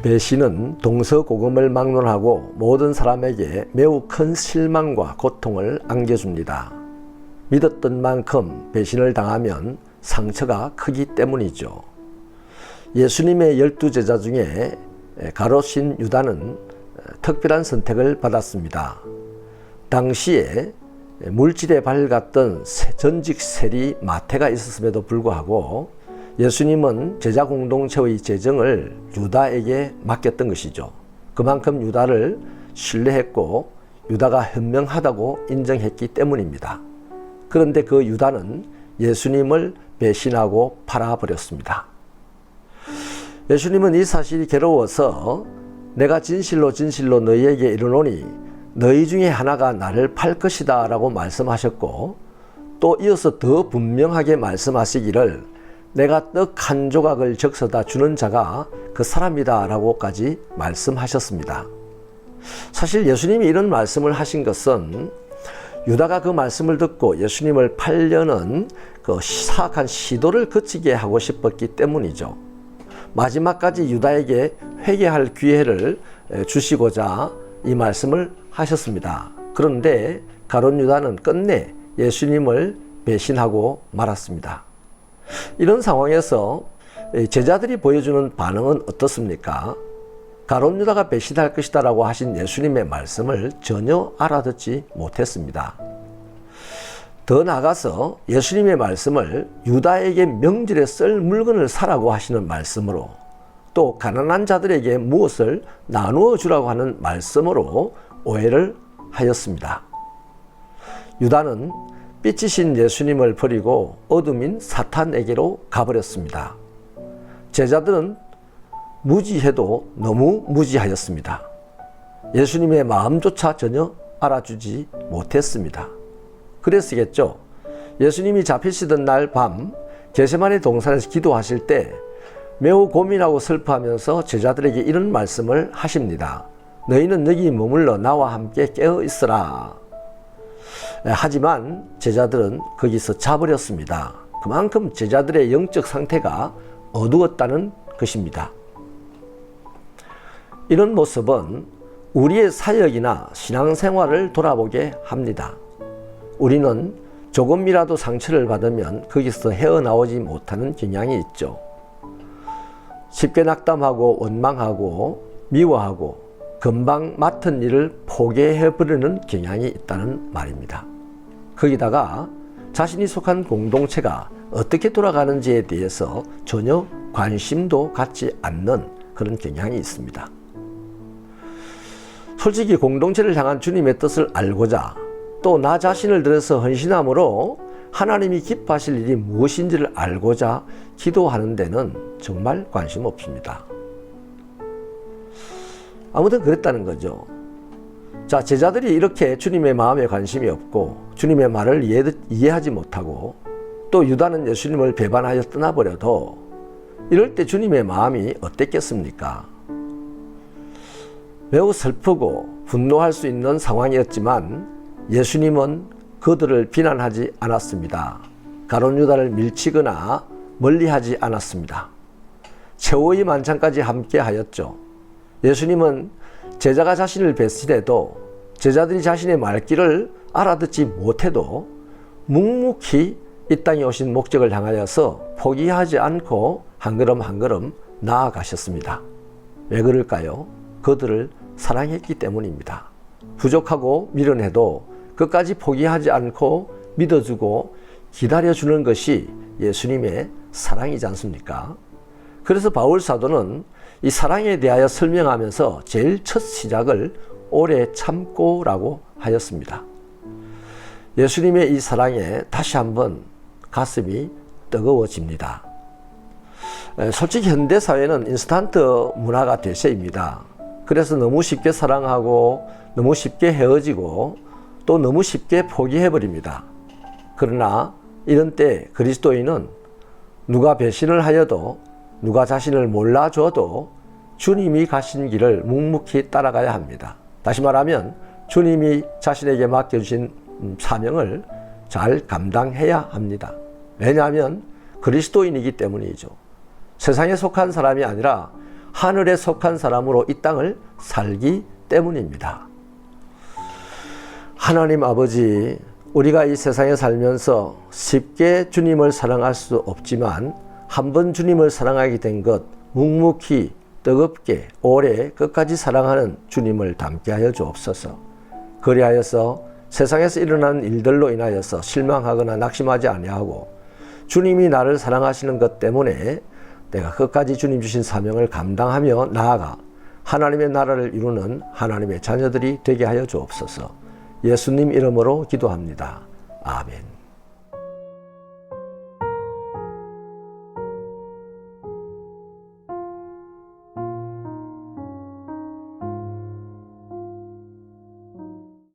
배신은 동서고금을 막론하고 모든 사람에게 매우 큰 실망과 고통을 안겨줍니다. 믿었던 만큼 배신을 당하면 상처가 크기 때문이죠. 예수님의 12제자 중에 가롯신 유다는 특별한 선택을 받았습니다. 당시에 물질에 밝았던 전직 세리 마태가 있었음에도 불구하고 예수님은 제자 공동체의 재정을 유다에게 맡겼던 것이죠. 그만큼 유다를 신뢰했고 유다가 현명하다고 인정했기 때문입니다. 그런데 그 유다는 예수님을 배신하고 팔아버렸습니다. 예수님은 이 사실이 괴로워서 내가 진실로 너희에게 이르노니 너희 중에 하나가 나를 팔 것이다 라고 말씀하셨고, 또 이어서 더 분명하게 말씀하시기를 내가 떡 한 조각을 적셔다 주는 자가 그 사람이다 라고까지 말씀하셨습니다. 사실 예수님이 이런 말씀을 하신 것은 유다가 그 말씀을 듣고 예수님을 팔려는 그 사악한 시도를 그치게 하고 싶었기 때문이죠. 마지막까지 유다에게 회개할 기회를 주시고자 이 말씀을 하셨습니다. 그런데 가룟 유다는 끝내 예수님을 배신하고 말았습니다. 이런 상황에서 제자들이 보여주는 반응은 어떻습니까? 가룟 유다가 배신할 것이다 라고 하신 예수님의 말씀을 전혀 알아듣지 못했습니다. 더 나아가서 예수님의 말씀을 유다에게 명절에 쓸 물건을 사라고 하시는 말씀으로, 또 가난한 자들에게 무엇을 나누어 주라고 하는 말씀으로 오해를 하였습니다. 유다는 빛이신 예수님을 버리고 어둠인 사탄에게로 가버렸습니다. 제자들은 무지해도 너무 무지하였습니다. 예수님의 마음조차 전혀 알아주지 못했습니다. 그랬겠죠. 예수님이 잡히시던 날 밤 겟세마네 동산에서 기도하실 때 매우 고민하고 슬퍼하면서 제자들에게 이런 말씀을 하십니다. 너희는 여기 머물러 나와 함께 깨어 있으라. 하지만 제자들은 거기서 자버렸습니다. 그만큼 제자들의 영적 상태가 어두웠다는 것입니다. 이런 모습은 우리의 사역이나 신앙생활을 돌아보게 합니다. 우리는 조금이라도 상처를 받으면 거기서 헤어나오지 못하는 경향이 있죠. 쉽게 낙담하고 원망하고 미워하고 금방 맡은 일을 포기해버리는 경향이 있다는 말입니다. 거기다가 자신이 속한 공동체가 어떻게 돌아가는지에 대해서 전혀 관심도 갖지 않는 그런 경향이 있습니다. 솔직히 공동체를 향한 주님의 뜻을 알고자, 또 나 자신을 들여서 헌신함으로 하나님이 기뻐하실 일이 무엇인지를 알고자 기도하는 데는 정말 관심 없습니다. 아무튼 그랬다는 거죠. 자, 제자들이 이렇게 주님의 마음에 관심이 없고 주님의 말을 이해하지 못하고 또 유다는 예수님을 배반하여 떠나버려도 이럴 때 주님의 마음이 어땠겠습니까? 매우 슬프고 분노할 수 있는 상황이었지만 예수님은 그들을 비난하지 않았습니다. 가룟 유다를 밀치거나 멀리하지 않았습니다. 최후의 만찬까지 함께 하였죠. 예수님은 제자가 자신을 배신해도, 제자들이 자신의 말귀를 알아듣지 못해도 묵묵히 이 땅에 오신 목적을 향하여서 포기하지 않고 한 걸음 한 걸음 나아가셨습니다. 왜 그럴까요? 그들을 사랑했기 때문입니다. 부족하고 미련해도 끝까지 포기하지 않고 믿어주고 기다려주는 것이 예수님의 사랑이지 않습니까? 그래서 바울 사도는 이 사랑에 대하여 설명하면서 제일 첫 시작을 오래 참고라고 하였습니다. 예수님의 이 사랑에 다시 한번 가슴이 뜨거워집니다. 솔직히 현대사회는 인스턴트 문화가 대세입니다. 그래서 너무 쉽게 사랑하고 너무 쉽게 헤어지고 또 너무 쉽게 포기해버립니다. 그러나 이런 때 그리스도인은 누가 배신을 하여도, 누가 자신을 몰라줘도 주님이 가신 길을 묵묵히 따라가야 합니다. 다시 말하면 주님이 자신에게 맡겨주신 사명을 잘 감당해야 합니다. 왜냐하면 그리스도인이기 때문이죠. 세상에 속한 사람이 아니라 하늘에 속한 사람으로 이 땅을 살기 때문입니다. 하나님 아버지, 우리가 이 세상에 살면서 쉽게 주님을 사랑할 수 없지만 한 번 주님을 사랑하게 된 것 묵묵히 뜨겁게 오래 끝까지 사랑하는 주님을 닮게 하여 주옵소서. 그리하여서 세상에서 일어나는 일들로 인하여서 실망하거나 낙심하지 아니하고 주님이 나를 사랑하시는 것 때문에 내가 끝까지 주님 주신 사명을 감당하며 나아가 하나님의 나라를 이루는 하나님의 자녀들이 되게 하여 주옵소서. 예수님 이름으로 기도합니다. 아멘.